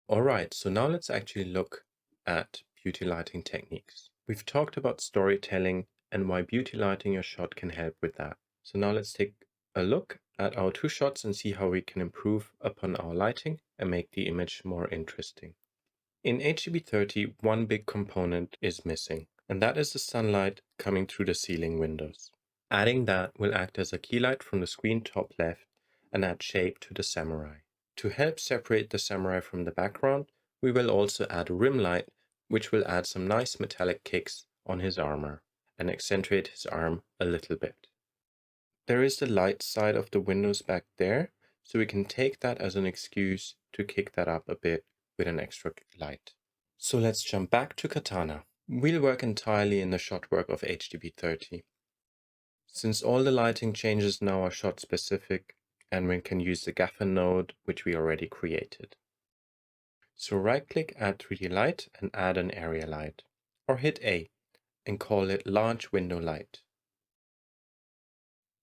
Alright, so now let's actually look at beauty lighting techniques. We've talked about storytelling and why beauty lighting your shot can help with that. So now let's take a look at our two shots and see how we can improve upon our lighting and make the image more interesting. In HDB30, one big component is missing, and that is the sunlight coming through the ceiling windows. Adding that will act as a key light from the screen top left and add shape to the samurai. To help separate the samurai from the background, we will also add a rim light, which will add some nice metallic kicks on his armor and accentuate his arm a little bit. There is the light side of the windows back there, so we can take that as an excuse to kick that up a bit with an extra light. So let's jump back to Katana. We'll work entirely in the shot work of HDB30. Since all the lighting changes now are shot specific, and we can use the gaffer node which we already created. So right click add 3D light and add an area light, or hit A and call it large window light.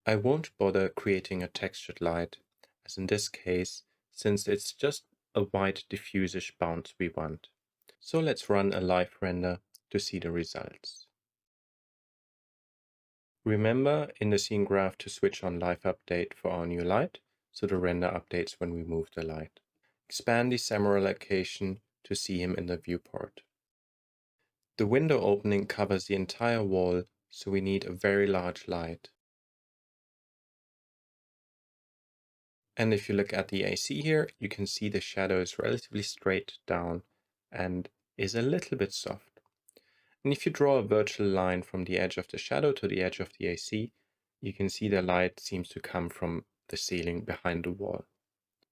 I won't bother creating a textured light, as in this case, since it's just a white diffuse-ish bounce we want. So let's run a live render to see the results. Remember in the scene graph to switch on live update for our new light, so the render updates when we move the light. Expand the samurai location to see him in the viewport. The window opening covers the entire wall, so we need a very large light. And if you look at the AC here, you can see the shadow is relatively straight down and is a little bit soft. And if you draw a virtual line from the edge of the shadow to the edge of the AC, you can see the light seems to come from the ceiling behind the wall.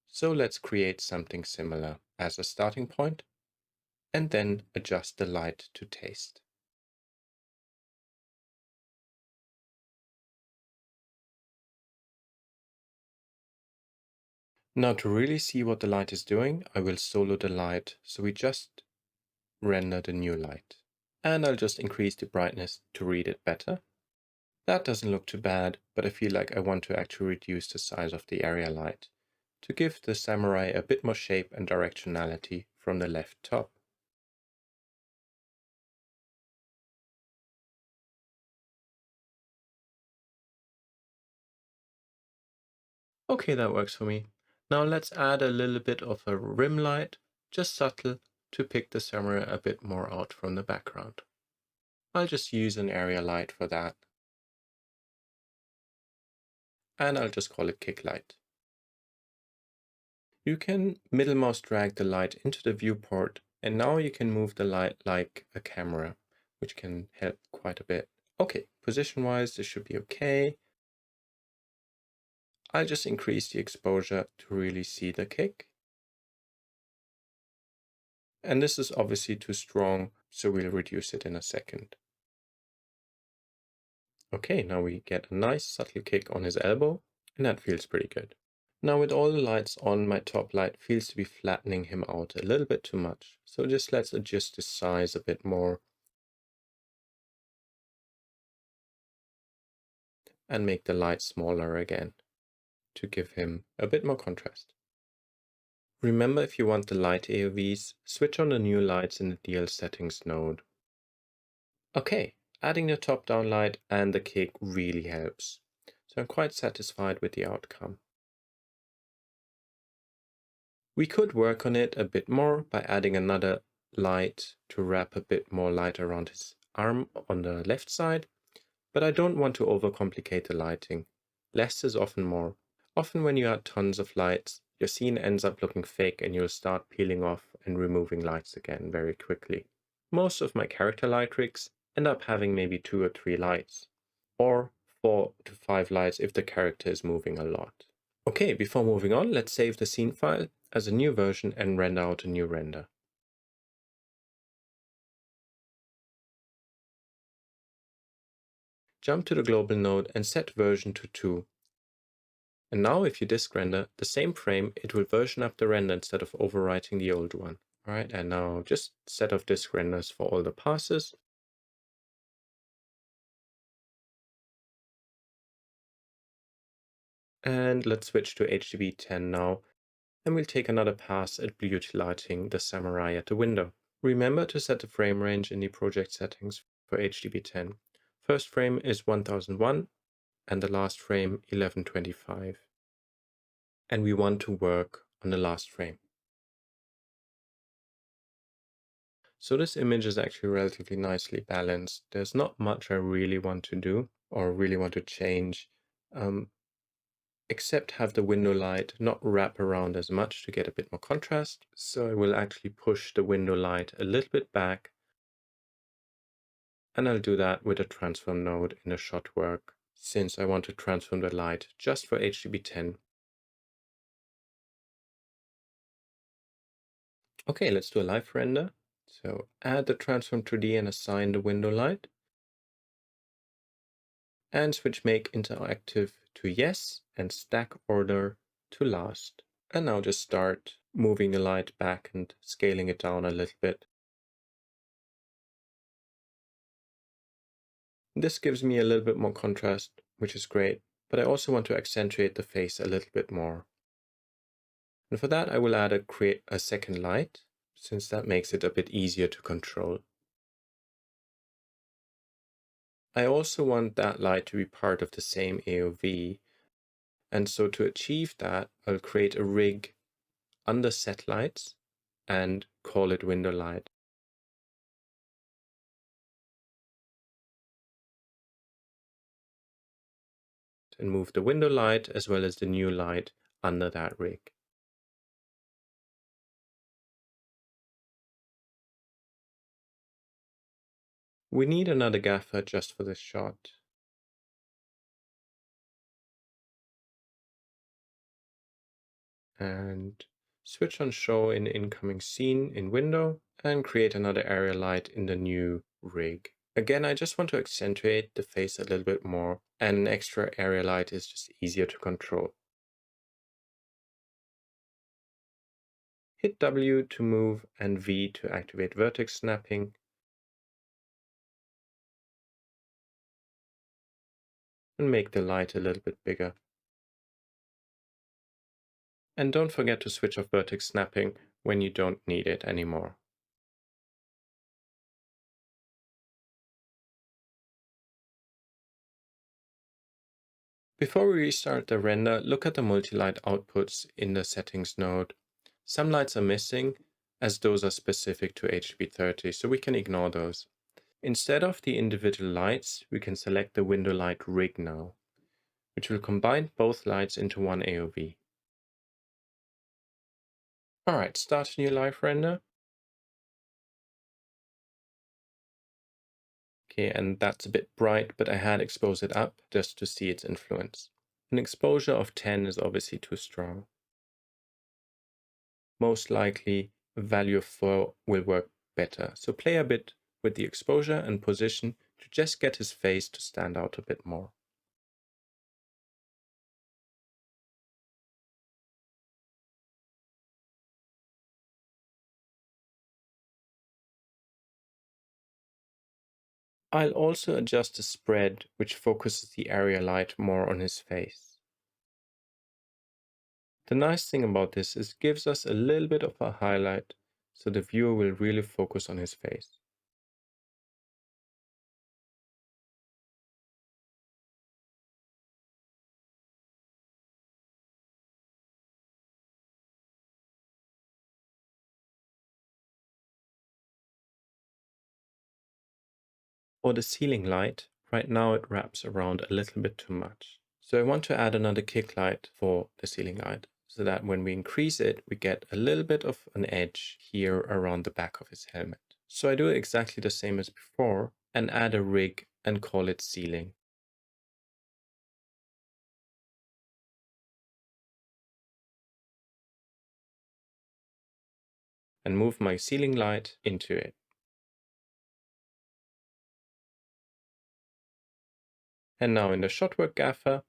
So let's create something similar as a starting point and then adjust the light to taste. Now to really see what the light is doing, I will solo the light, so we just render the new light. And I'll just increase the brightness to read it better. That doesn't look too bad, but I feel like I want to actually reduce the size of the area light to give the samurai a bit more shape and directionality from the left top. Okay, that works for me. Now let's add a little bit of a rim light, just subtle, to pick the samurai a bit more out from the background. I'll just use an area light for that. And I'll just call it kick light. You can middle mouse drag the light into the viewport, and now you can move the light like a camera, which can help quite a bit. Okay, position-wise, this should be okay. I'll just increase the exposure to really see the kick. And this is obviously too strong, so we'll reduce it in a second. Okay, now we get a nice subtle kick on his elbow, and that feels pretty good. Now with all the lights on, my top light feels to be flattening him out a little bit too much. So just let's adjust the size a bit more. And make the light smaller again to give him a bit more contrast. Remember, if you want the light AOVs, switch on the new lights in the DL settings node. Okay, adding the top-down light and the kick really helps. So I'm quite satisfied with the outcome. We could work on it a bit more by adding another light to wrap a bit more light around his arm on the left side, but I don't want to overcomplicate the lighting. Less is often more. Often when you add tons of lights, your scene ends up looking fake and you'll start peeling off and removing lights again very quickly. Most of my character light rigs end up having maybe 2 or 3 lights, or 4 to 5 lights if the character is moving a lot. Okay, before moving on, let's save the scene file as a new version and render out a new render. Jump to the global node and set version to 2. And now if you disk render the same frame, it will version up the render instead of overwriting the old one. Alright, and now just set of disk renders for all the passes. And let's switch to HDB10 now. and we'll take another pass at beauty lighting the samurai at the window. Remember to set the frame range in the project settings for HDB10. First frame is 1001 and the last frame 1125. And we want to work on the last frame. So this image is actually relatively nicely balanced. There's not much I really want to do or really want to change, except have the window light not wrap around as much to get a bit more contrast. So I will actually push the window light a little bit back, and I'll do that with a transform node in the shot work, since I want to transform the light just for HDB10. Okay, let's do a live render. So add the transform 2D and assign the window light. And switch make interactive to yes and stack order to last. And now just start moving the light back and scaling it down a little bit. This gives me a little bit more contrast, which is great, but I also want to accentuate the face a little bit more. And for that, I will create a second light, since that makes it a bit easier to control. I also want that light to be part of the same AOV. And so to achieve that, I'll create a rig under set lights and call it window light. And move the window light as well as the new light under that rig. We need another gaffer just for this shot. And switch on show in incoming scene in window and create another area light in the new rig. Again, I just want to accentuate the face a little bit more, and an extra area light is just easier to control. Hit W to move and V to activate vertex snapping. And make the light a little bit bigger. And don't forget to switch off vertex snapping when you don't need it anymore. Before we restart the render, look at the multi-light outputs in the settings node. Some lights are missing, as those are specific to HB30, so we can ignore those. Instead of the individual lights, we can select the window light rig now, which will combine both lights into one AOV. Alright, start a new live render. Okay, and that's a bit bright, but I had exposed it up just to see its influence. An exposure of 10 is obviously too strong. Most likely, a value of 4 will work better. So play a bit with the exposure and position to just get his face to stand out a bit more. I'll also adjust the spread, which focuses the area light more on his face. The nice thing about this is it gives us a little bit of a highlight, so the viewer will really focus on his face. For the ceiling light, right now it wraps around a little bit too much. So I want to add another kick light for the ceiling light, so that when we increase it, we get a little bit of an edge here around the back of his helmet. So I do exactly the same as before and add a rig and call it ceiling. And move my ceiling light into it. And now in the shotwork gaffer,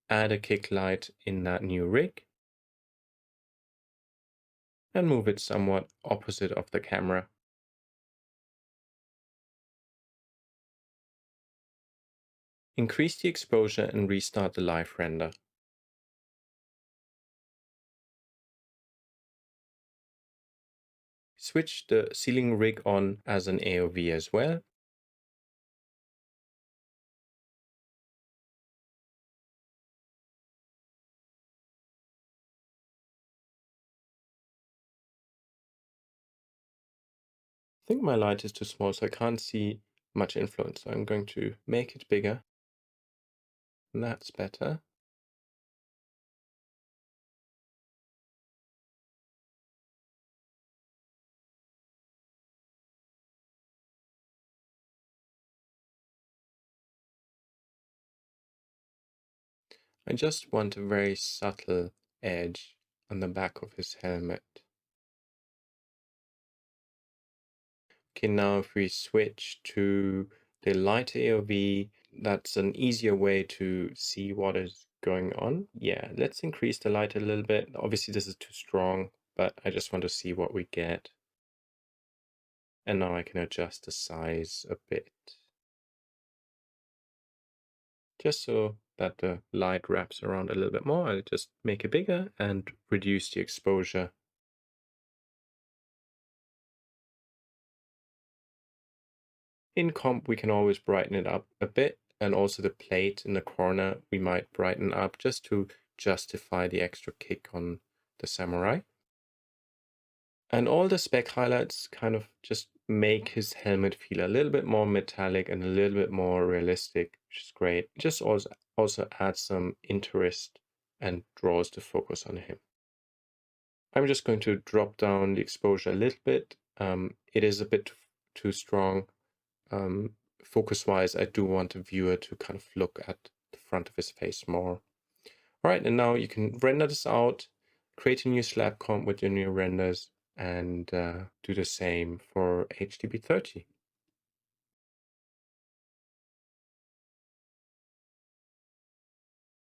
add a kick light in that new rig and move it somewhat opposite of the camera. Increase the exposure and restart the live render. Switch the ceiling rig on as an AOV as well. I think my light is too small, so I can't see much influence. So I'm going to make it bigger. And that's better. I just want a very subtle edge on the back of his helmet. Okay, now if we switch to the light AOV, that's an easier way to see what is going on. Yeah, let's increase the light a little bit. Obviously this is too strong, but I just want to see what we get. And now I can adjust the size a bit, just so that the light wraps around a little bit more. I'll just make it bigger and reduce the exposure. In comp, we can always brighten it up a bit, and also the plate in the corner we might brighten up just to justify the extra kick on the samurai. And all the spec highlights kind of just make his helmet feel a little bit more metallic and a little bit more realistic, which is great. It just also adds some interest and draws the focus on him. I'm just going to drop down the exposure a little bit. It is a bit too strong. Focus-wise, I do want the viewer to kind of look at the front of his face more. All right, and now you can render this out, create a new slab comp with your new renders, and do the same for HDB30.